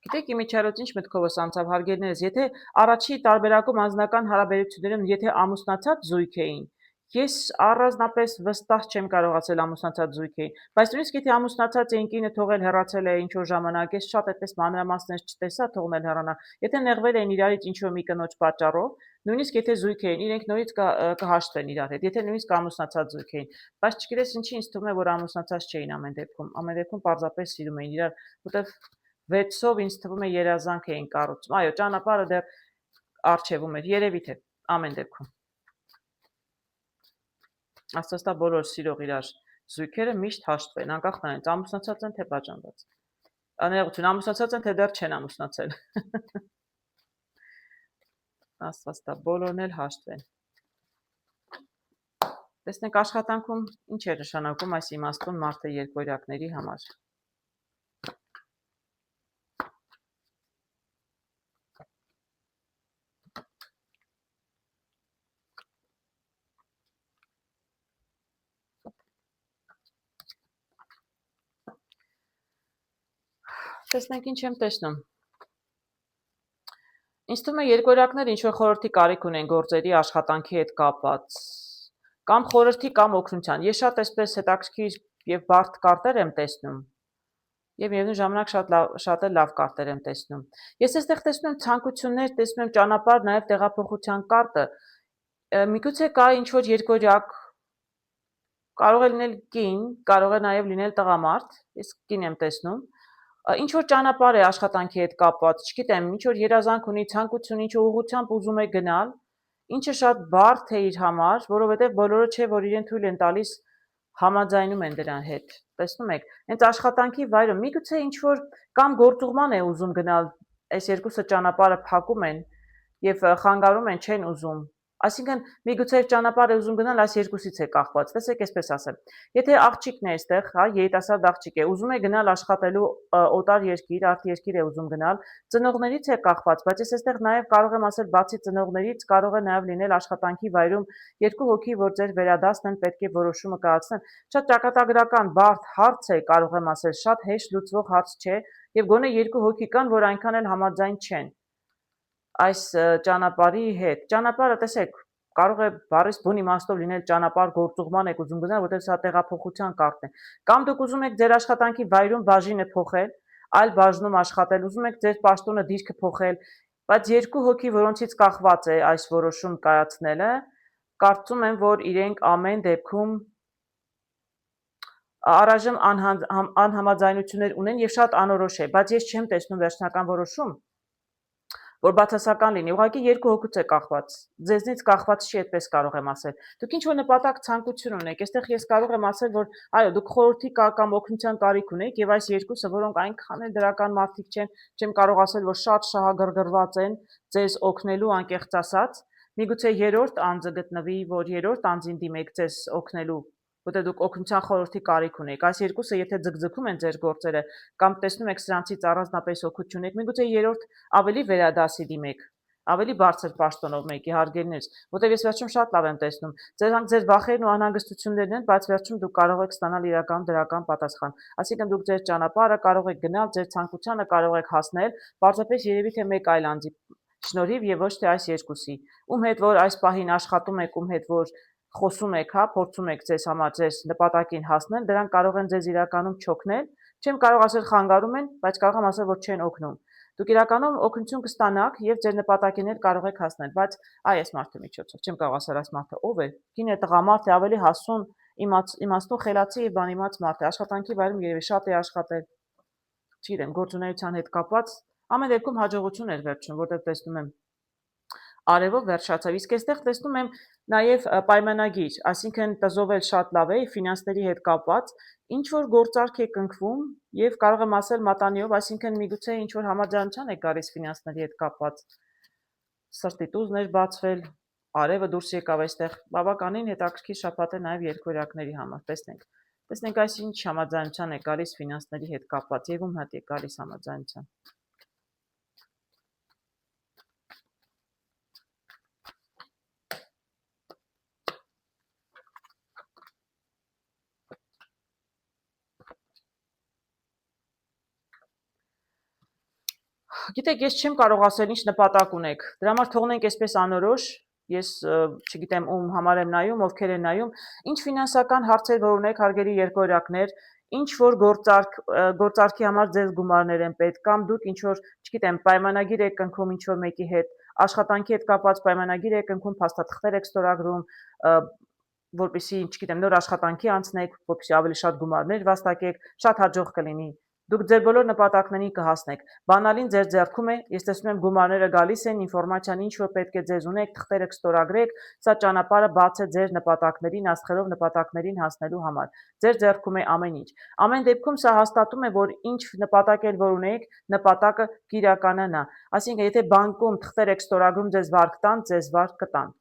Գիտեք, իմիջիայլոց ինչ մտքով ես անցավ հարգելներս, եթե առաջի տարբերակում անձնական հարաբերություններում, եթե ամուսնացած զույգ էին, ես առանձնապես վստահ չեմ կարող ասել ամուսնացած զույգ էին, բայց նույնիսկ եթե ամուսնացած էին, կինը թողել հեռացել է ինչ-որ ժամանակ, ես շատ այդպես մանրամասներ չտեսա թողնել հեռանա, եթե նեղվել էին իրարից ինչ-որ մի կնոջ պատճառով, նույնիսկ եթե զույգ էին, իրենք նորից կհաշտվեն իրար հետ, եթե նույնիսկ ամուսնացած զույգ էին, բայց չգիտես ինչի ինձ թվում է, որ ամուսնացած չէին ամեն դեպքում պարզապես սիրում էին իրար, որտեվ վեցով ինձ թվում է երազանք էին կառուցում։ Այո, ճանապարհը դեռ առջևում էր, երևի թե ամեն դեպքում։ Աստծո բոլոր սիրող իրար զույգերը միշտ հաշտվեն, անկախ նրանից ամուսնացած են թե բաժանված։ Աներողություն, ամուսնացած են թե դեռ չեն ամուսնացել։ Աստծո բոլորն էլ հաշտվեն։ Տեսնենք աշխատանքում ինչ է նշանակում այս իմաստուն մարդը երկվորյակների համար։ Տեսնենք ինչ եմ տեսնում։ Ինձ թվում է երկվորյակները ինչ-որ խորհրդի կարիք ունեն գործերի աշխատանքի հետ կապված, կամ խորհրդի կամ օգնության։ Ես շատ այսպես հետաքրքիր եւ բարդ կարտեր եմ տեսնում, եւ միևնույն ժամանակ շատ լավ կարտեր եմ տեսնում։ Ես այստեղ տեսնում եմ ցանկություններ, տեսնում եմ ճանապարհ, նաեւ տեղափոխության կարտը։ Միգուցե կա ինչ-որ երկվորյակ, կարող է լինել կին, կարող է նաեւ լինել տղամարդ, ես կին եմ տեսնում, ինչ որ ճանապարհ է աշխատանքի հետ կապված, չգիտեմ, ինչ որ երազանք ունի, ցանկություն, ինչ որ ուղղությամբ ուզում է գնալ, ինչը շատ բարդ է իր համար, որովհետև բոլորը չէ, որ իրեն թույլ են տալիս համաձայնում են դրան հետ։ Տեսնում եք, հենց աշխատանքի վայրում միգուցե ինչ որ կամ գործուղման է ուզում գնալ, այս երկուսը ճանապարհը փակում են եւ խանգարում են, չեն ուզում Այսինքն միգուցե ճանապարհ է ուզում գնալ, այս երկուսից է կախված։ Տեսեք, այսպես ասեմ։ Եթե աղջիկն է այստեղ, հա, երիտասարդ աղջիկ է, ուզում է գնալ աշխատելու օտար երկիր, արտերկիր է ուզում գնալ, ծնողներից է կախված, բայց ես այստեղ նաև կարող եմ ասել, բացի ծնողներից կարող է նաև լինել աշխատանքի վայրում երկու հոգի, որ ձեր վերադասն են, պետք է որոշումը կայացնեն։ Շատ ճակատագրական բարդ հարց է, կարող եմ ասել, շատ հեշտ լուծվող հարց չէ, եւ գոնե երկու հոգի կան, որ այնքան էլ համաձայն չեն այս ճանապարհի հետ։ Ճանապարհը, տեսեք, կարող է բառից բուն իմաստով լինել ճանապարհ գործուղման եք ուզում գնալ, որտեղ սա տեղափոխության կարգն է։ Կամ դուք ուզում եք ձեր աշխատանքի վայրում բաժինը փոխել, այլ բաժնում աշխատել, ուզում եք ձեր պաշտոնը դիրքը փոխել, բայց երկու հոգի, որոնցից կախված է այս որոշում կայացնելը, կարծում եմ, որ իրենք ամեն դեպքում առայժմ անհամաձայնություններ ունեն եւ շատ անորոշ է, բայց ես չեմ տեսնում վերջնական որոշում, որ բացասական լինի, ուղղակի երկու հոգուց է կախված, ձեզնից կախված չի, այդպես կարող եմ ասել։ Դուք ինչ-որ նպատակ ցանկություն ունեք, այստեղ ես կարող եմ ասել, որ այո, դուք խորհրդի կամ օգնության կարիք ունեք եւ այս երկուսը, որոնք այնքան էլ դրական մարդիկ չեն, չեմ կարող ասել, որ շատ շահագրգռված են ձեզ օգնելու, անկեղծ ասած, միգուցե երրորդ անձը գտնվի, որ երրորդ անձին դիմեք ձեզ օգնելու, որտեղ դուք օգնության խորհրդի կարիք ունեք։ Այս երկուսը եթե ձգձգում են ձեր գործերը կամ տեսնում եք սրանցից առանձնապես օգուտ չունեք, միգուցե երրորդ ավելի վերադասի դիմեք, ավելի բարձր պաշտոնով մեկի հարգելիներս, որտեղ ես վերջում շատ լավ եմ տեսնում։ Ձեր վախերն ու անհանգստություններն են, բայց վերջում դուք կարող եք ստանալ իրական դրական պատասխան։ Այսինքն դուք ձեր ճանապարհը կարող եք գնալ, ձեր ցանկությանը կարող եք հասնել, պարզապես երևի թե մեկ այլ անձի շնորհիվ եւ ոչ թե այս երկուսի, ում հետ որ այս պահին աշխատում եք, ում հետ որ խոսում եք, հա, փորձում եք ձեզ համար ձեզ նպատակին հասնել, դրանք կարող են ձեզ իրականում չօգնել, չեմ կարող ասել խանգարում են, բայց կարող եմ ասել, որ չեն օգնում։ Դուք իրականում օգնություն կստանաք եւ ձեր նպատակին էլ կարող եք հասնել, բայց այս մարդու միջոցով չեմ կարող ասել այս մարդը ով է, կին է, տղամարդ է, ավելի հասուն, իմաստուն, խելացի եւ բանիմաց մարդ է, աշխատանքի վայրում երևի շատ է աշխատել, չգիտեմ, գործունեության հետ կապված, ամեն դեպքում հաջողություն էր վերջում, որտեղ տեսնում եմ արևով վերջացավ, իսկ այստեղ տեսնում եմ նաև պայմանագիր, այսինքն տզով էլ շատ լավ է, ֆինանսների հետ կապված, ինչ որ գործարք է կնքվում եւ կարող եմ ասել մատանիով, այսինքն միգուցե ինչ որ համաձայնության է գալիս ֆինանսների հետ կապված, սրտիտ ուզներ բացվել, արևը դուրս եկավ այստեղ, բավականին հետաքրքիր շաբաթ է նաև երկվորյակների համար, տեսնենք այս ինչ համաձայնության է գալիս ֆինանսների հետ կապված եւ ում հետ է գալիս համաձայնության։ Գիտեք, ես չեմ կարող ասել ինչ նպատակ ունեք, դրա համար թողնենք այսպես անորոշ, ես չգիտեմ ում համար եմ նայում, ովքեր են նայում, ինչ ֆինանսական հարցեր որ ունեք, հարգելի երկորյակներ, ինչ որ գործարքի համար ձեզ գումարներ են պետք, կամ դուք ինչ որ, չգիտեմ, պայմանագիր եք կնքում ինչ որ մեկի հետ, աշխատանքի հետ կապված պայմանագիր եք կնքում, փաստաթղթեր եք ստորագրում, որպեսզի, չգիտեմ, նոր աշխատանքի անցնեք, որպեսզի ավելի շատ գումարներ վաստակեք, շատ հաջող կլինի։ Դուք ձեր բոլոր նպատակներին կհասնեք։ Բանալին ձեր ձեռքում է, ես տեսնում եմ գումարները գալիս են, ինֆորմացիան ինչ որ պետք է ձեզ ունեք, թղթերը կստորագրեք, սա ճանապարհը բաց է ձեր նպատակներին, աստղերով նպատակներին հասնելու համար։ Ձեր ձեռքում է ամեն ինչ։ Ամեն դեպքում սա հաստատում է, որ ինչ նպատակ էլ որ ունեք, նպատակը կիրականանա։ Այսինքն, եթե բանկում թղթեր եք ստորագրում, ձեզ վարկ տան, ձեզ վարկ կտան։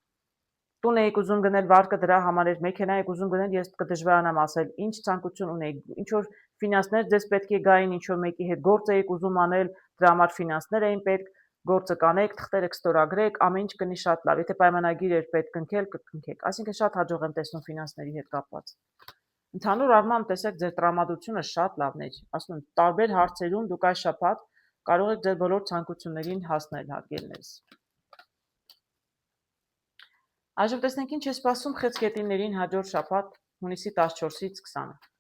Տուն եք ուզում գնել, վարկը դրա համար էր, մեքենա եք ուզում գնել, ես կդժվարանամ ասել, ինչ ցանկություն ունեք, ինչ որ ֆինանսներ ձեզ պետք է գային, ինչ որ մեկի հետ գործ եք ուզում անել, դրա համար ֆինանսներ էին պետք, գործը կանեք, թղթեր եք ստորագրեք, ամեն ինչ կնի շատ լավ, եթե պայմանագիր էր պետք կնքել, կնքեք, այսինքն շատ հաջող եմ տեսնում ֆինանսների հետ կապված։ Ընդհանուր առմամբ տեսեք ձեր տրամադրությունը շատ լավն է, ասում եմ, տարբեր հարցերում դուք այս շաբաթ կարող եք ձեր բոլոր ցանկություններին հասնել, հարգելիներս։ Այժմ տեսնենք ինչ է սպասում խեցգետիններին հաջորդ շաբաթ հունիսի 14-ից 20-ը։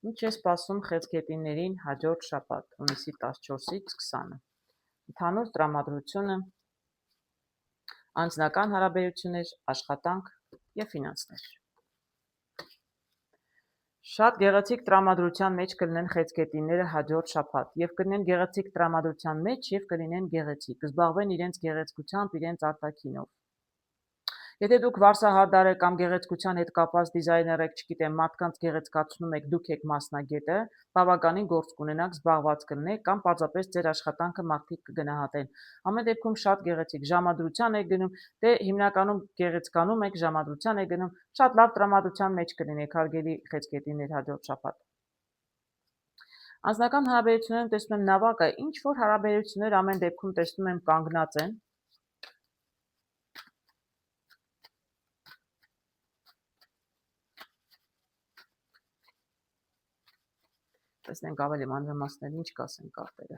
Ինչ է սպասում խեցգետիններին հաջորդ շաբաթ հունիսի 14-ից 20-ը։ Ընդհանուր տրամադրությունը, անձնական հարաբերություններ, աշխատանք եւ ֆինանսներ։ Շատ գեղեցիկ տրամադրության մեջ կլինեն խեցգետինները հաջորդ շաբաթ եւ կլինեն գեղեցիկ տրամադրության մեջ եւ կլինեն գեղեցիկ, կզբաղվեն իրենց գեղեցկությամբ, իրենց արտաքինով։ Եթե դուք վարսահարդար եք կամ գեղեցկության հետ կապված դիզայներ եք, չգիտեմ, մարդկանց գեղեցկացնում եք, դուք եք մասնագետը, բավականին գործ կունենաք, զբաղված կլինեք կամ պարզապես ձեր աշխատանքը մարդիկ կգնահատեն։ Ամեն դեպքում շատ գեղեցիկ ժամադրության եք գնում, դե հիմնականում գեղեցկանում եք, ժամադրության եք գնում, շատ լավ տրամադրության մեջ կլինեք, հարգելի խեցգետիններ հաջորդ շաբաթ։ Անձնական հարաբերություններում տեսնում եմ նավակը, ինչ որ հարաբերություններ ամեն դեպքում տեսնում եմ կանգնած են։ Տեսնենք ավելի մանրամասներ ինչ կասեն կարտերը։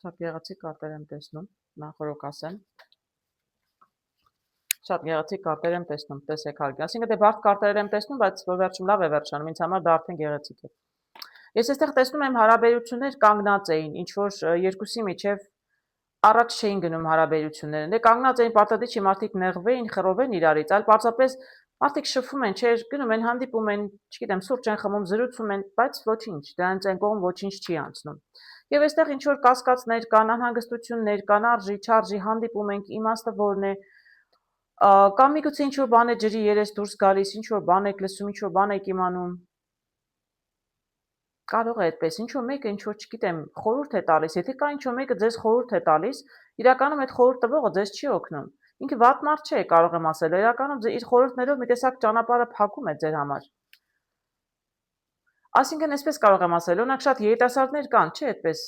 Շատ գեղեցիկ կարտեր եմ տեսնում, նախորդ ասեմ։ Շատ գեղեցիկ կարտեր եմ տեսնում, տեսեք հարգելի։ Այսինքն դե բարդ կարտեր եմ տեսնում, բայց որ վերջում լավ է վերջանում, ինձ համար դա արդեն գեղեցիկ է։ Ես այստեղ տեսնում եմ հարաբերություններ կանգնած էին, ինչ որ երկուսի միջև առաջ չէին գնում հարաբերությունները։ Դե կանգնած էին պարտադիր չի մարդիկ նեղվեին, խռովեն իրարից, այլ պարզապես մարդիկ շփվում են, չէ, գնում են, հանդիպում են, չգիտեմ, սուրճ են խմում, զրուցում են, բայց ոչինչ, դրանց այն կողմ ոչինչ չի անցնում։ Եվ այստեղ ինչ որ կասկածներ կան, անհանգստություններ կան, արժի, չարժի, հանդիպում ենք, իմաստը որն է, կամ միգուցե ինչ որ բան է ջրի երես դուրս գալիս, ինչ որ բան եք լսում, ինչ որ բան եք իմանում։ Կարող է այդպես, ինչ որ մեկը ինչ որ չգիտեմ, խորհուրդ է տալիս, եթե կա ինչ որ մեկը ձեզ խորհուրդ է տալիս, իրականում այդ խորհուրդ տվողը ձեզ չի օգնում։ Ինքը վատ մարդ չէ, կարող եմ ասել, իրականում իր խորհուրդներով մի տեսակ ճանապարհը փակում է ձեր համար։ Այսինքն այսպես կարող եմ ասել, օրինակ շատ երիտասարդներ կան, չէ՞ այդպես,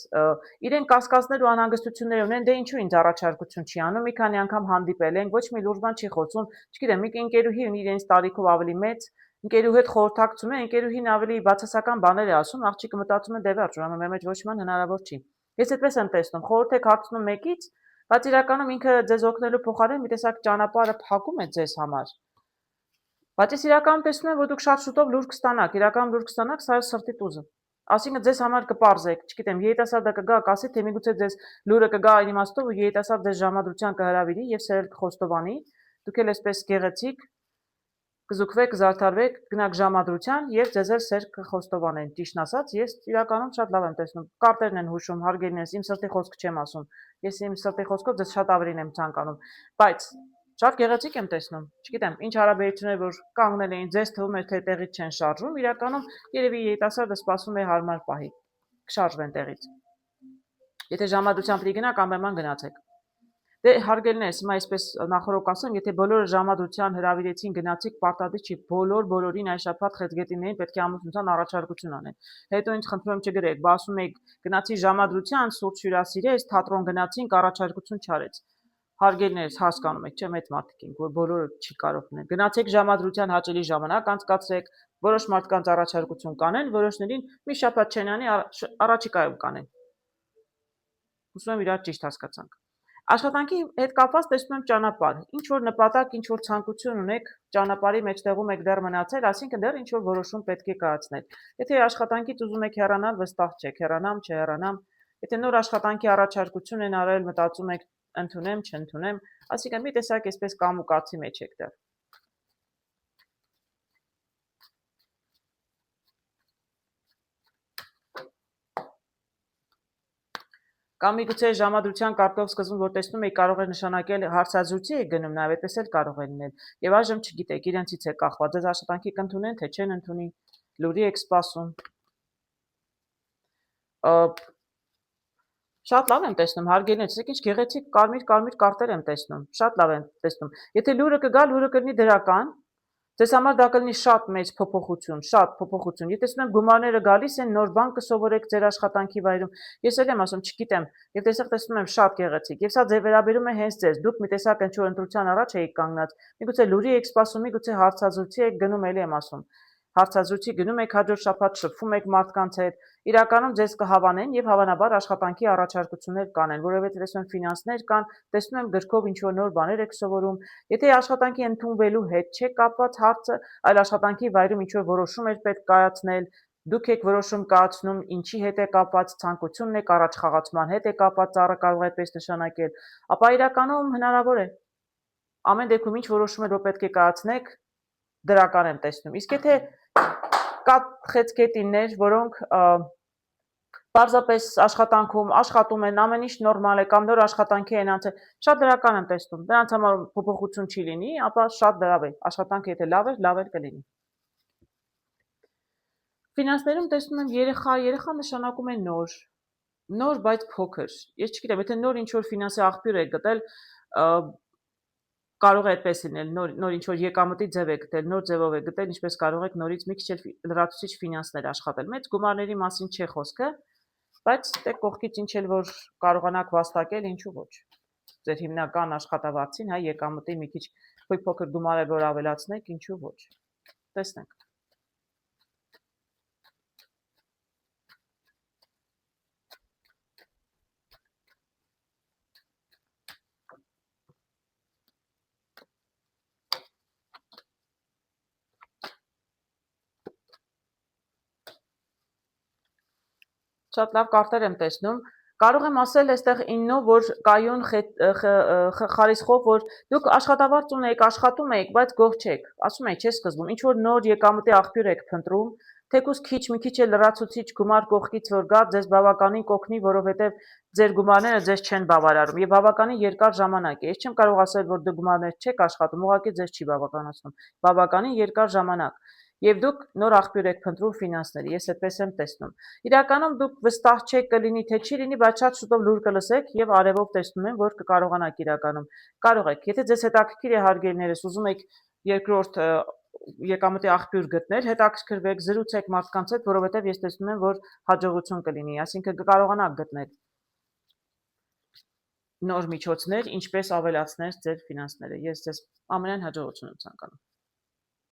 իրեն կասկածներ ու անհանգստություններ ունեն, դե ինչու ինձ առաջարկություն չի անում, մի քանի անգամ հանդիպել են, ոչ մի լուրջ բան չի խոսում, չգիտեմ, մի ընկերուհի ունի իրենց տարիքով ավելի մեծ, ընկերուհու հետ խորհրդակցում է, ընկերուհին ավելի բացասական բաներ է ասում, աղջիկը մտածում է դե վերջ, ուրեմն մեր մեջ ոչ մի բան հնարավոր չի։ Ես այդպես եմ տեսնում, խորհուրդ եք հարցնում մեկից, բայց իրականում ինքը ձեզ օգնելու փոխարեն մի տեսակ ճանապարհը փակում է ձեզ համար։ Բայց ես իրականում տեսնում եմ, որ դուք շատ շուտով լուր կստանաք, իրականում լուր կստանաք սա սրտի տուզը։ Այսինքն ձեզ համար կպարզեք, չգիտեմ, երիտասարդը կգա, կասի, թե միգուցե ձեզ լուրը կգա այն իմաստով, որ երիտասարդ ձեզ ժամադրության կհրավիրի եւ սերել կխոստովանի, դուք էլ այսպես գեղեցիկ կզուգվեք, կզարդարվեք, գնաք ժամադրության եւ ձեզ էլ սեր կխոստովանեն։ Ճիշտն ասած, ես իրականում շատ լավ եմ տեսնում։ Կարտերն են հուշում, հարգելիներս, իմ սրտի խոսք չեմ ասում։ Ես իմ սրտի խոսքով ձեզ շատ ավելին եմ ցանկանում, բայց շատ գեղեցիկ եմ տեսնում, չգիտեմ, ինչ հարաբերություններ որ կանգնել էին, ձեզ թվում էր թե տեղից չեն շարժվում, իրականում երևի երիտասարդը սպասում է հարմար պահի, կշարժվեն տեղից։ Եթե ժամադրության պիտի գնաք, անպայման գնացեք։ Դե հարգելիներս, հիմա այսպես նախորդ ասեմ, եթե բոլորը ժամադրության հրավիրեցին գնացիք, պարտադիր չի բոլորին այս շաբաթ խեցգետիներին պետք է ամուսնության առաջարկություն անեն։ Հետո ինձ խնդրում եմ չգրեք, բա ասում եք գնացի ժամադրության, սուրճ հյուրասիրեց, թատրոն գնացինք, առաջարկություն չարեց։ Հարգելիներս հասկանում եք, չէ՞ մեծ մարդիկ ենք, որ բոլորը չի կարող լինել։ Գնացեք ժամադրության հաճելի ժամանակ անցկացրեք, որոշ մարդկանց առաջարկություն կանեն, որոշներին մի շաբաթ չեն անի, առաջիկայում կանեն։ Հուսում եմ իրար ճիշտ հասկացանք։ Աշխատանքի հետ կապված տեսնում եմ ճանապարհ, ինչ որ նպատակ, ինչ որ ցանկություն ունեք, ճանապարհի մեջտեղում եք դեռ մնացել, այսինքն դեռ ինչ որ որոշում պետք է կայացնել։ Եթե աշխատանքից ուզում եք հեռանալ, վստահ չեք, հեռանամ, չհեռանամ։ Եթե նոր աշխատանքի առաջարկություն են արել, մտածում եք ընդունեմ, չընդունեմ, այսինքն մի տեսակ այսպես կամուկացի մեջ եք դեռ։ Կամ միգուցե ժամադրության կարգով սկզբում որ տեսնում եք կարող է նշանակել հարցազրույցի եք գնում, նաև այդպես էլ կարող է լինել։ Եվ այժմ չգիտեք, իրենցից է կախված, ձեզ աշխատանքի կընդունեն, թե չեն ընդունի, լուրի եք սպասում։ Շատ լավ եմ տեսնում, հարգելիներս, ինչ գեղեցիկ կարմիր կարտեր եմ տեսնում, շատ լավ եմ տեսնում։ Եթե լուրը կգա, լուրը կլինի դրական, ձեզ համար դա կլինի շատ մեծ փոփոխություն, շատ փոփոխություն։ Եթե տեսնում եմ գումարները գալիս են, նոր բան կսովորեք ձեր աշխատանքի վայրում։ Ես էլ եմ ասում, չգիտեմ, եւ տեսնում եմ շատ գեղեցիկ։ Եվ սա ձեր վերաբերում է հենց ձեզ։ Դուք մի տեսակ ինչ որ ընտրության առաջ եք կանգնած։ Միգուցե լուրի եք սպասում, միգուցե հարցազրույցի եք գնում, էլի եմ ասում։ հարցազրույցի գնում եք հաջորդ շաբաթ շփվում եք մարդկանց հետ, իրականում ձեզ կհավանեն եւ հավանաբար աշխատանքի առաջարկություններ կանեն, որովհետեւ տեսնում եմ ֆինանսներ կան, տեսնում եմ գրքով ինչ որ նոր բաներ եք սովորում, եթե աշխատանքի ընդունվելու հետ չէ կապված հարցը, այլ աշխատանքի վայրում ինչ որ որոշում եք պետք կայացնել, դուք եք որոշում կայացնում, ինչի հետ է կապված, ցանկությունն եք, առաջխաղացման հետ է կապված, ծառը կարող է այդպես նշանակել, ապա իրականում հնարավոր է ամեն դեպքում ինչ որոշում եք, որ պետք է կայացնեք, դրական եմ տեսնում։ Իսկ եթե կա խեցգետիններ, որոնք պարզապես աշխատանքում աշխատում են, ամեն ինչ նորմալ է, կամ նոր աշխատանքի են անցել, շատ դրական եմ տեսնում։ Դրանց համար փոփոխություն չի լինի, ապա շատ լավ է։ Աշխատանքը եթե լավ է կլինի։ Ֆինանսներում տեսնում եմ երեխա նշանակում է նոր, բայց փոքր։ Ես չգիտեմ, եթե նոր ինչ-որ ֆինանսի աղբյուր եք գտել, կարող է այդպես լինել, նոր ինչ-որ եկամտի ձև եք գտել, նոր ձևով եք գտել, ինչպես կարող եք նորից մի քիչ լրացուցիչ ֆինանսներ աշխատել։ Մեծ գումարների մասին չէ խոսքը, բայց դե կողքից ինչ էլ որ կարողանաք վաստակել, ինչու ոչ։ Ձեր հիմնական աշխատավարձին, եկամտի մի քիչ փոքր գումարը որ ավելացնեք, ինչու ոչ։ Տեսնենք։ Շատ լավ կարտեր եմ տեսնում, կարող եմ ասել այստեղ իննո, որ կայուն խարիսխով, որ դուք աշխատավարձ ունեք, աշխատում եք, բայց գող չեք, ասում եք, չէ սկզբում, ինչ որ նոր եկամտի աղբյուր եք փնտրում, թեկուզ մի քիչ է լրացուցիչ գումար կողքից որ գա, ձեզ բավականին կօգնի, որովհետև ձեր գումարները ձեզ չեն բավարարում եւ բավականին երկար ժամանակ է։ Ես չեմ կարող ասել, որ դուք գումարներ չեք աշխատում, ուղղակի ձեզ չի բավականացնում, բավականին երկար ժամանակ։ Եվ դուք նոր աղբյուր եք փնտրում ֆինանսների, ես այդպես եմ տեսնում։ Իրականում դուք վստահ չեք կլինի, թե չի լինի, բայց շատ շուտով լուր կլսեք եւ արևով տեսնում եմ, որ կկարողանաք իրականում։ Կարող եք, եթե ձեզ հետաքրքիր է հարգելիներս, ուզում եք երկրորդ եկամտի աղբյուր գտնել, հետաքրքրվեք, զրուցեք մարդկանց հետ, որովհետեւ ես տեսնում եմ, որ հաջողություն կլինի, այսինքն կկարողանաք գտնել նոր միջոցներ, ինչպես ավելացնել ձեր ֆինանսները։ Ես ձեզ ամենայն հաջողություն եմ ցանկանում։